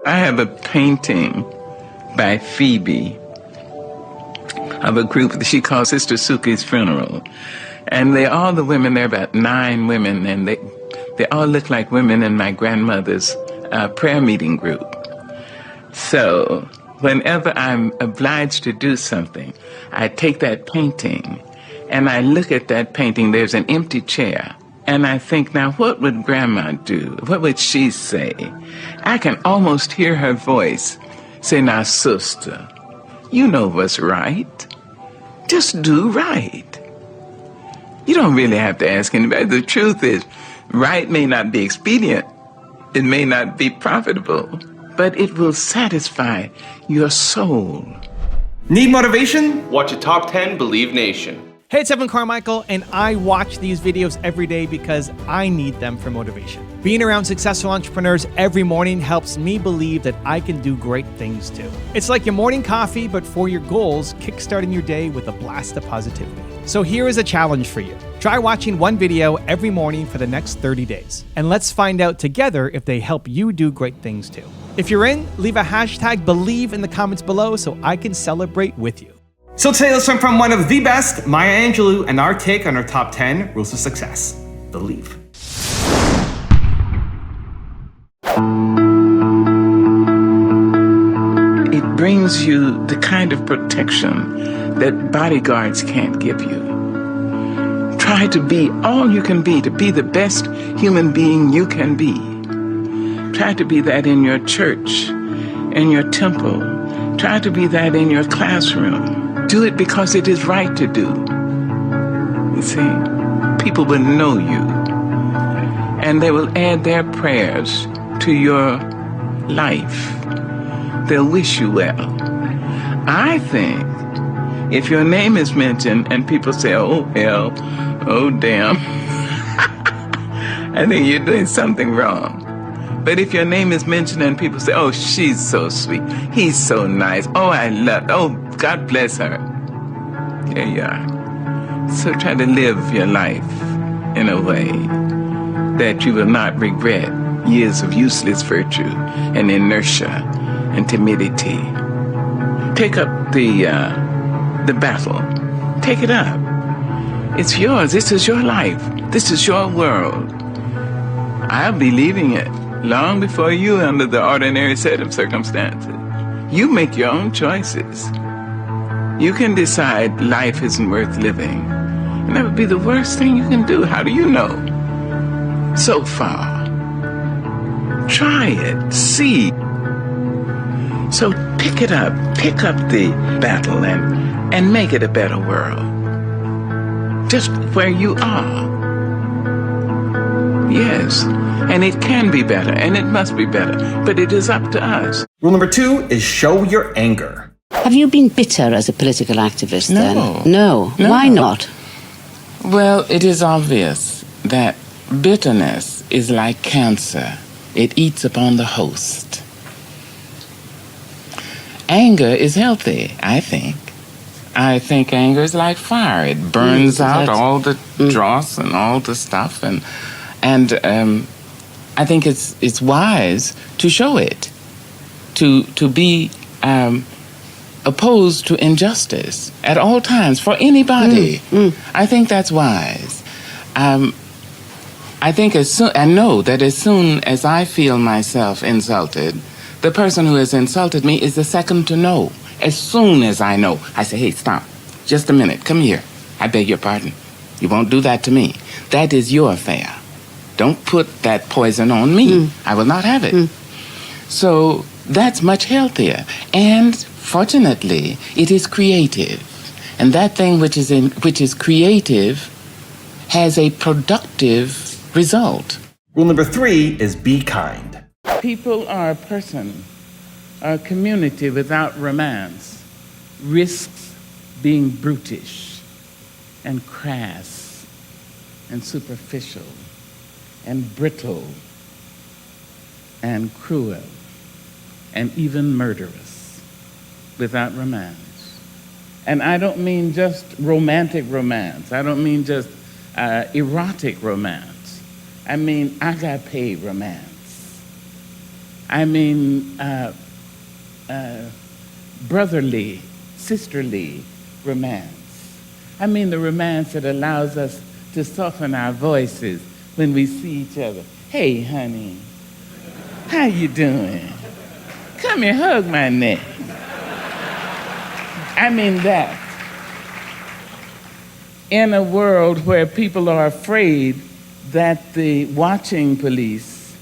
I have a painting by Phoebe of a group that she calls Sister Suki's Funeral. And all the women, there are about 9 women, and they all look like women in my grandmother's prayer meeting group. So whenever I'm obliged to do something, I take that painting and I look at that painting. There's an empty chair. And I think, now, what would Grandma do? What would she say? I can almost hear her voice say, now, sister, you know what's right. Just do right. You don't really have to ask anybody. The truth is, right may not be expedient. It may not be profitable, but it will satisfy your soul. Need motivation? Watch a Top 10 Believe Nation. Hey, it's Evan Carmichael, and I watch these videos every day because I need them for motivation. Being around successful entrepreneurs every morning helps me believe that I can do great things too. It's like your morning coffee, but for your goals, kickstarting your day with a blast of positivity. So here is a challenge for you. Try watching one video every morning for the next 30 days. And let's find out together if they help you do great things too. If you're in, leave a hashtag Believe in the comments below so I can celebrate with you. So today let's learn from one of the best, Maya Angelou, and our take on her top 10 rules of success. Believe. It brings you the kind of protection that bodyguards can't give you. Try to be all you can be, to be the best human being you can be. Try to be that in your church, in your temple. Try to be that in your classroom. Do it because it is right to do. You see, people will know you, and they will add their prayers to your life. They'll wish you well. I think if your name is mentioned and people say, oh, hell, oh, damn, I think you're doing something wrong. But if your name is mentioned and people say, oh, she's so sweet, he's so nice, oh, I love, oh, God bless her. There you are. So try to live your life in a way that you will not regret years of useless virtue and inertia and timidity. Take up the battle. Take it up. It's yours. This is your life. This is your world. I'll be leaving it long before you under the ordinary set of circumstances. You make your own choices. You can decide life isn't worth living. And that would be the worst thing you can do. How do you know? So far. Try it. See. So pick it up. Pick up the battle and make it a better world. Just where you are. Yes. And it can be better, and it must be better. But it is up to us. Rule number 2 is show your anger. Have you been bitter as a political activist then? No. Why not? Well, it is obvious that bitterness is like cancer. It eats upon the host. Anger is healthy, I think. I think anger is like fire. It burns out all the dross and all the stuff. And I think it's wise to show it, to be opposed to injustice at all times for anybody. I think that's wise. I think I know that as soon as I feel myself insulted, the person who has insulted me is the second to know. As soon as I know, I say, hey, stop. Just a minute. Come here. I beg your pardon. You won't do that to me. That is your affair. Don't put that poison on me. I will not have it. So that's much healthier. And fortunately, it is creative. And that thing which is creative has a productive result. Rule number 3 is be kind. People are a person, a community without romance, risks being brutish and crass and superficial and brittle and cruel and even murderous without romance. And I don't mean just romantic romance. I don't mean just erotic romance. I mean agape romance. I mean, brotherly, sisterly romance. I mean the romance that allows us to soften our voices when we see each other. Hey, honey, how you doing? Come here, hug my neck. I mean that. In a world where people are afraid that the watching police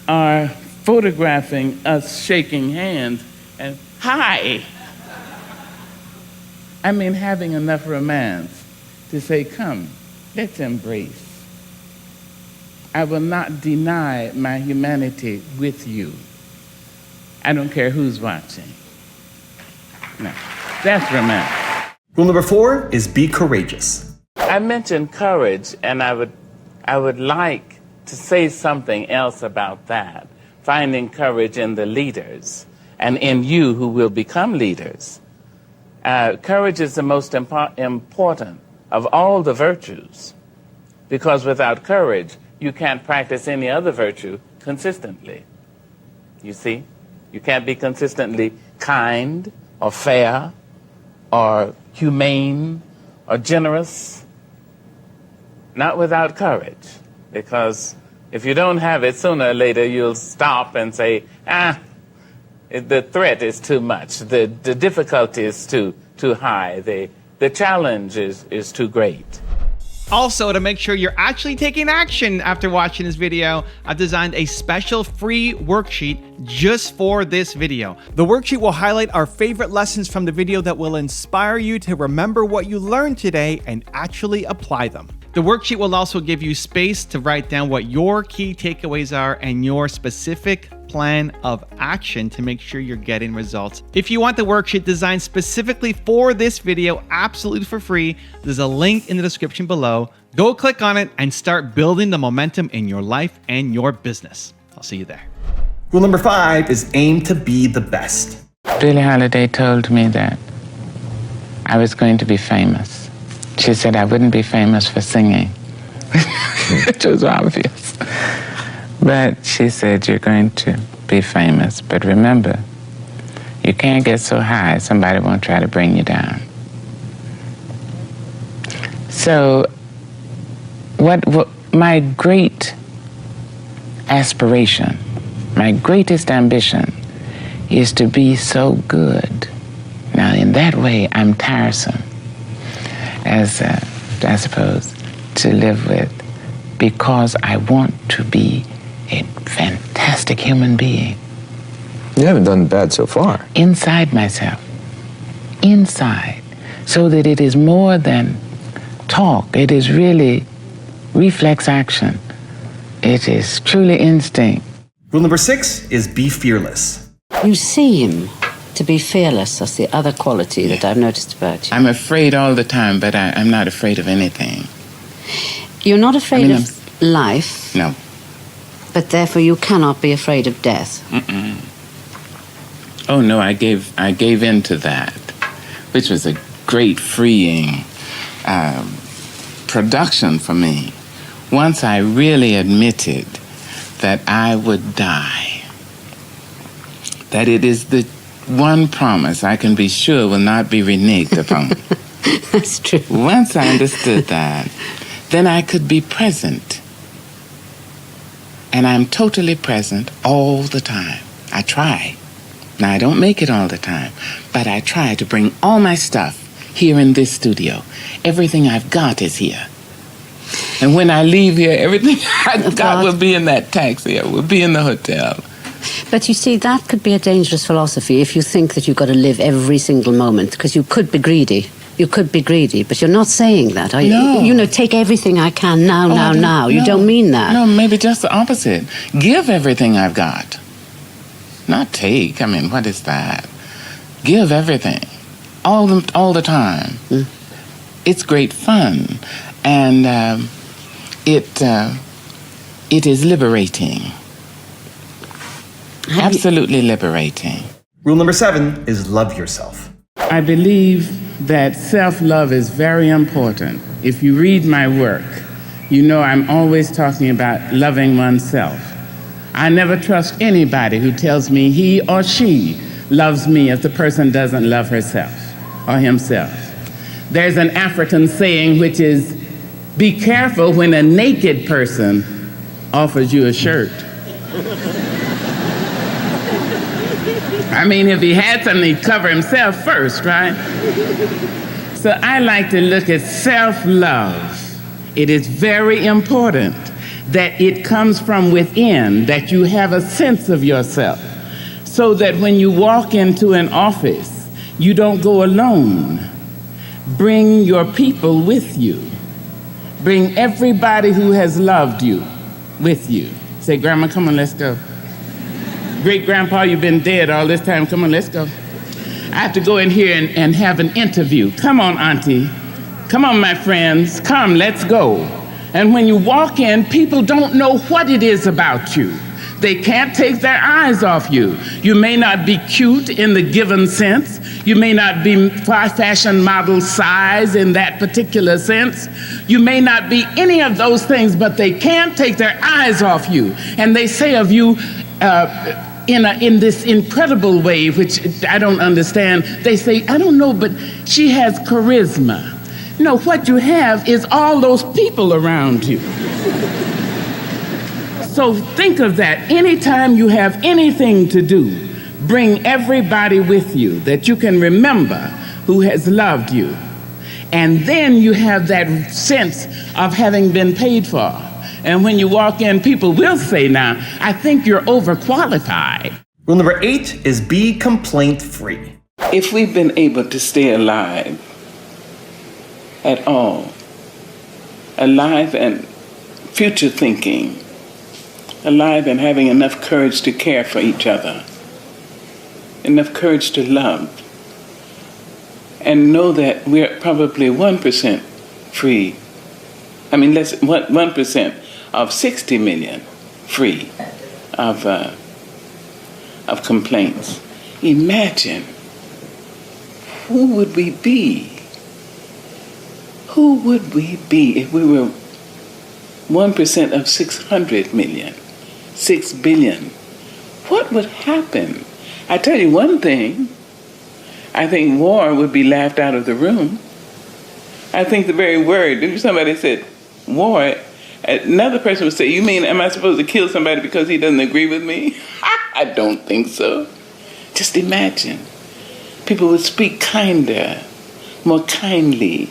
are photographing us shaking hands and, hi. I mean, having enough romance to say, come, let's embrace. I will not deny my humanity with you. I don't care who's watching. No, that's romance. Rule number 4 is be courageous. I mentioned courage, and I would like to say something else about that. Finding courage in the leaders and in you who will become leaders. Courage is the most important of all the virtues, because without courage, you can't practice any other virtue consistently. You see? You can't be consistently kind or fair or humane or generous. Not without courage, because if you don't have it, sooner or later you'll stop and say, the threat is too much, the difficulty is too high, the challenge is too great. Also, to make sure you're actually taking action after watching this video, I've designed a special free worksheet just for this video. The worksheet will highlight our favorite lessons from the video that will inspire you to remember what you learned today and actually apply them. The worksheet will also give you space to write down what your key takeaways are and your specific plan of action to make sure you're getting results. If you want the worksheet designed specifically for this video, absolutely for free, there's a link in the description below. Go click on it and start building the momentum in your life and your business. I'll see you there. Rule number 5 is aim to be the best. Billie Holiday told me that I was going to be famous. She said I wouldn't be famous for singing, which was obvious. But she said, you're going to be famous. But remember, you can't get so high, somebody won't try to bring you down. So what my great aspiration, my greatest ambition is to be so good. Now, in that way, I'm tiresome, as I suppose, to live with, because I want to be a fantastic human being. You haven't done bad so far. Inside myself. Inside. So that it is more than talk. It is really reflex action. It is truly instinct. Rule number 6 is be fearless. You seem to be fearless. That's the other quality that I've noticed about you. I'm afraid all the time, but I'm not afraid of anything. You're not afraid of life. No. But therefore you cannot be afraid of death. Mm-mm. Oh no, I gave in to that, which was a great freeing production for me. Once I really admitted that I would die, that it is the one promise I can be sure will not be reneged upon. That's true. Once I understood that, then I could be present. And I'm totally present all the time. I try. Now, I don't make it all the time, but I try to bring all my stuff here in this studio. Everything I've got is here. And when I leave here, everything I've got will be in that taxi or will be in the hotel. But you see, that could be a dangerous philosophy if you think that you've got to live every single moment, because you could be greedy. You could be greedy, but you're not saying that, are you? No. You know, take everything I can now. No. You don't mean that. No, maybe just the opposite. Give everything I've got. Not take. I mean, what is that? Give everything. All the time. Mm. It's great fun. And it is liberating. Absolutely liberating. Rule number 7 is love yourself. I believe that self-love is very important. If you read my work, you know I'm always talking about loving oneself. I never trust anybody who tells me he or she loves me if the person doesn't love herself or himself. There's an African saying which is, be careful when a naked person offers you a shirt. I mean, if he had something, he'd cover himself first, right? So I like to look at self-love. It is very important that it comes from within, that you have a sense of yourself, so that when you walk into an office, you don't go alone. Bring your people with you. Bring everybody who has loved you with you. Say, Grandma, come on, let's go. Great-grandpa, you've been dead all this time. Come on, let's go. I have to go in here and have an interview. Come on, Auntie. Come on, my friends. Come, let's go. And when you walk in, people don't know what it is about you. They can't take their eyes off you. You may not be cute in the given sense. You may not be fashion model size in that particular sense. You may not be any of those things, but they can't take their eyes off you. And they say of you, in this incredible way, which I don't understand, they say, I don't know, but she has charisma. No, what you have is all those people around you. So think of that. Anytime you have anything to do, bring everybody with you that you can remember who has loved you. And then you have that sense of having been paid for. And when you walk in, people will say, now, I think you're overqualified. Rule number 8 is be complaint-free. If we've been able to stay alive at all, alive and future thinking, alive and having enough courage to care for each other, enough courage to love, and know that we're probably 1% free. I mean, 1% of 60 million free of complaints. Imagine, who would we be? Who would we be if we were 1% of 600 million, 6 billion? What would happen? I tell you one thing, I think war would be laughed out of the room. I think the very word, if somebody said war, another person would say, you mean, am I supposed to kill somebody because he doesn't agree with me? I don't think so. Just imagine. People would speak kinder, more kindly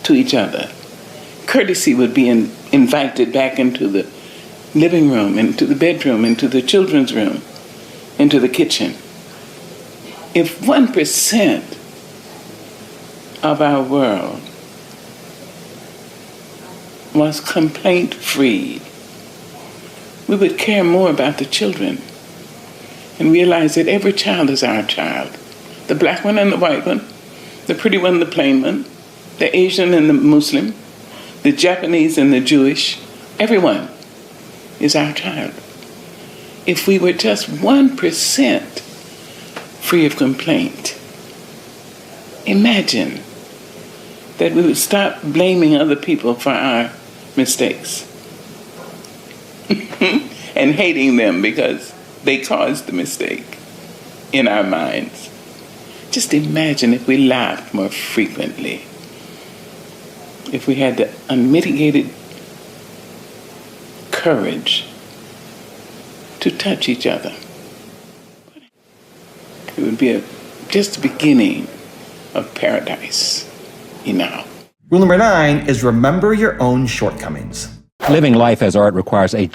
to each other. Courtesy would be invited back into the living room, into the bedroom, into the children's room, into the kitchen. If 1% of our world was complaint-free, we would care more about the children and realize that every child is our child. The black one and the white one, the pretty one and the plain one, the Asian and the Muslim, the Japanese and the Jewish, everyone is our child. If we were just 1% free of complaint, imagine that we would stop blaming other people for our mistakes and hating them because they caused the mistake in our minds. Just imagine if we laughed more frequently, if we had the unmitigated courage to touch each other. It would be just the beginning of paradise, Rule number 9 is remember your own shortcomings. Living life as art requires a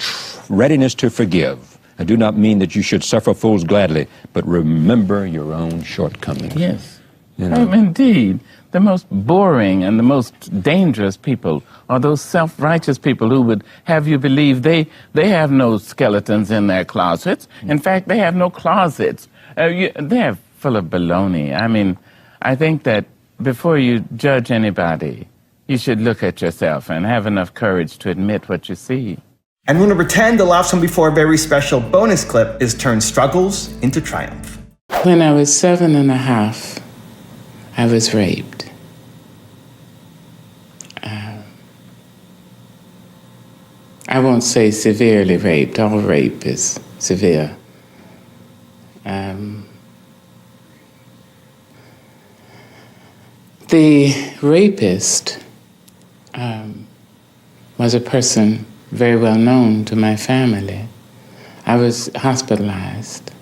readiness to forgive. I do not mean that you should suffer fools gladly, but remember your own shortcomings. Yes. You know? Indeed. The most boring and the most dangerous people are those self-righteous people who would have you believe they have no skeletons in their closets. In fact, they have no closets. They're full of baloney. I mean, I think that before you judge anybody, you should look at yourself and have enough courage to admit what you see. And rule number 10, the last one before a very special bonus clip, is turn struggles into triumph. When I was 7.5, I was raped. I won't say severely raped. All rape is severe. The rapist was a person very well known to my family. I was hospitalized.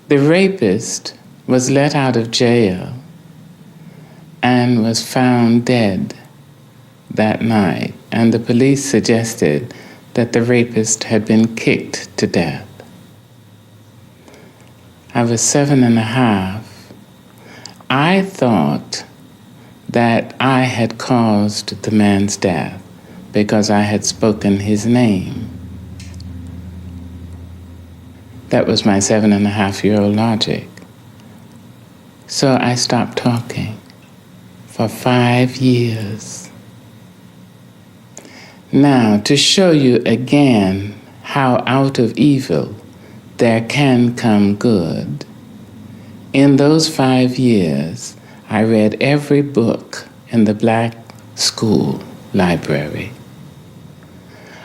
The rapist was let out of jail and was found dead that night, and the police suggested that the rapist had been kicked to death. I was 7.5. I thought that I had caused the man's death because I had spoken his name. That was my 7.5-year-old logic. So I stopped talking for 5 years. Now, to show you again how out of evil there can come good, in those 5 years, I read every book in the black school library.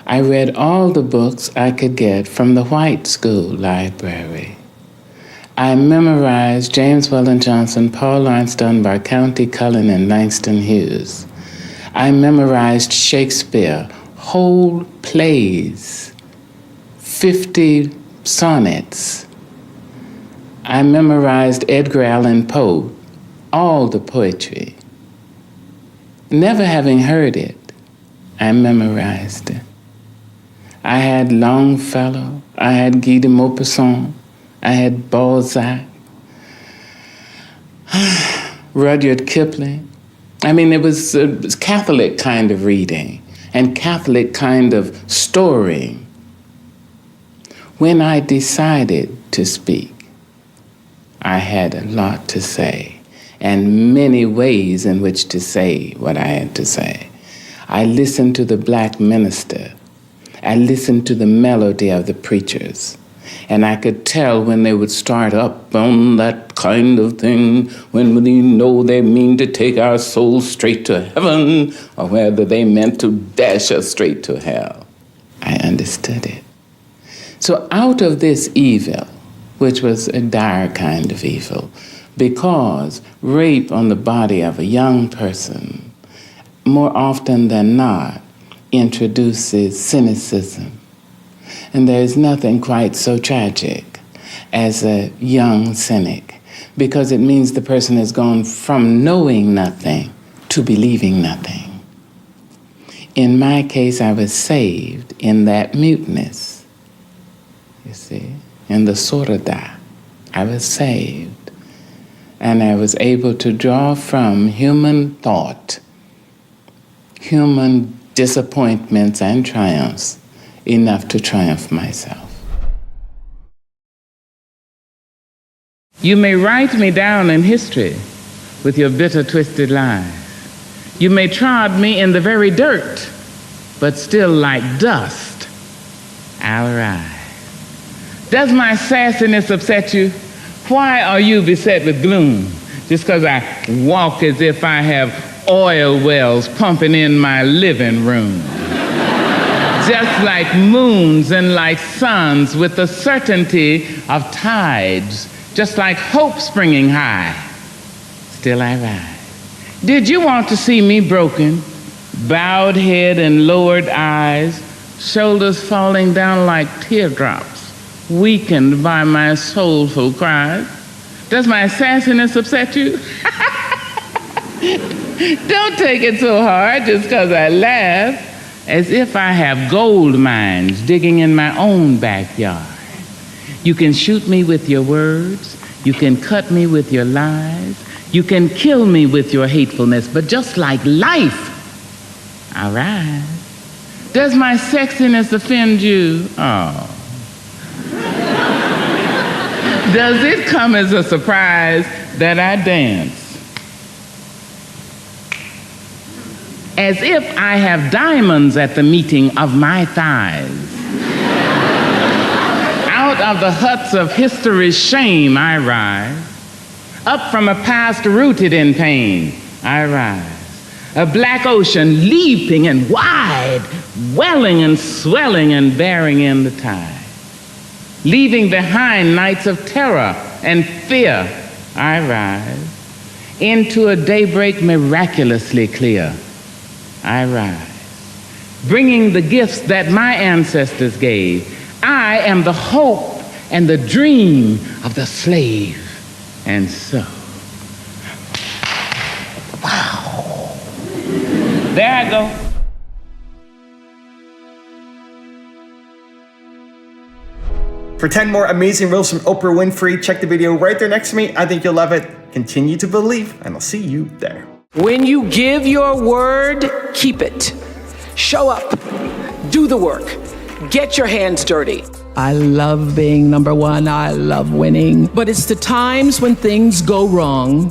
I read all the books I could get from the white school library. I memorized James Weldon Johnson, Paul Laurence Dunbar, County Cullen, and Langston Hughes. I memorized Shakespeare, whole plays, 50 sonnets. I memorized Edgar Allan Poe, all the poetry. Never having heard it, I memorized it. I had Longfellow, I had Guy de Maupassant, I had Balzac, Rudyard Kipling. I mean, it was a Catholic kind of reading and Catholic kind of story. When I decided to speak, I had a lot to say and many ways in which to say what I had to say. I listened to the black minister. I listened to the melody of the preachers, and I could tell when they would start up on that kind of thing, when we know they mean to take our souls straight to heaven, or whether they meant to dash us straight to hell. I understood it. So out of this evil, which was a dire kind of evil, because rape on the body of a young person, more often than not, introduces cynicism. And there is nothing quite so tragic as a young cynic, because it means the person has gone from knowing nothing to believing nothing. In my case, I was saved in that muteness, you see, in the sorada. I was saved, and I was able to draw from human thought, human disappointments and triumphs, enough to triumph myself. You may write me down in history with your bitter, twisted lies. You may trod me in the very dirt, but still like dust, I'll rise. Does my sassiness upset you? Why are you beset with gloom? Just because I walk as if I have oil wells pumping in my living room. Just like moons and like suns with the certainty of tides, just like hope springing high, still I rise. Did you want to see me broken, bowed head and lowered eyes, shoulders falling down like teardrops, weakened by my soulful cries? Does my sassiness upset you? Don't take it so hard just because I laugh, as if I have gold mines digging in my own backyard. You can shoot me with your words, you can cut me with your lies, you can kill me with your hatefulness, but just like life, I rise. Does my sexiness offend you? Oh. Does it come as a surprise that I dance as if I have diamonds at the meeting of my thighs? Out of the huts of history's shame I rise. Up from a past rooted in pain I rise. a black ocean leaping and wide, welling and swelling and bearing in the tide. Leaving behind nights of terror and fear, I rise. Into a daybreak miraculously clear, I rise. Bringing the gifts that my ancestors gave. I am the hope and the dream of the slave. And so, wow. There I go. For 10 more amazing reels from Oprah Winfrey, check the video right there next to me. I think you'll love it. Continue to believe, and I'll see you there. When you give your word, keep it. Show up. Do the work. Get your hands dirty. I love being number one. I love winning. But it's the times when things go wrong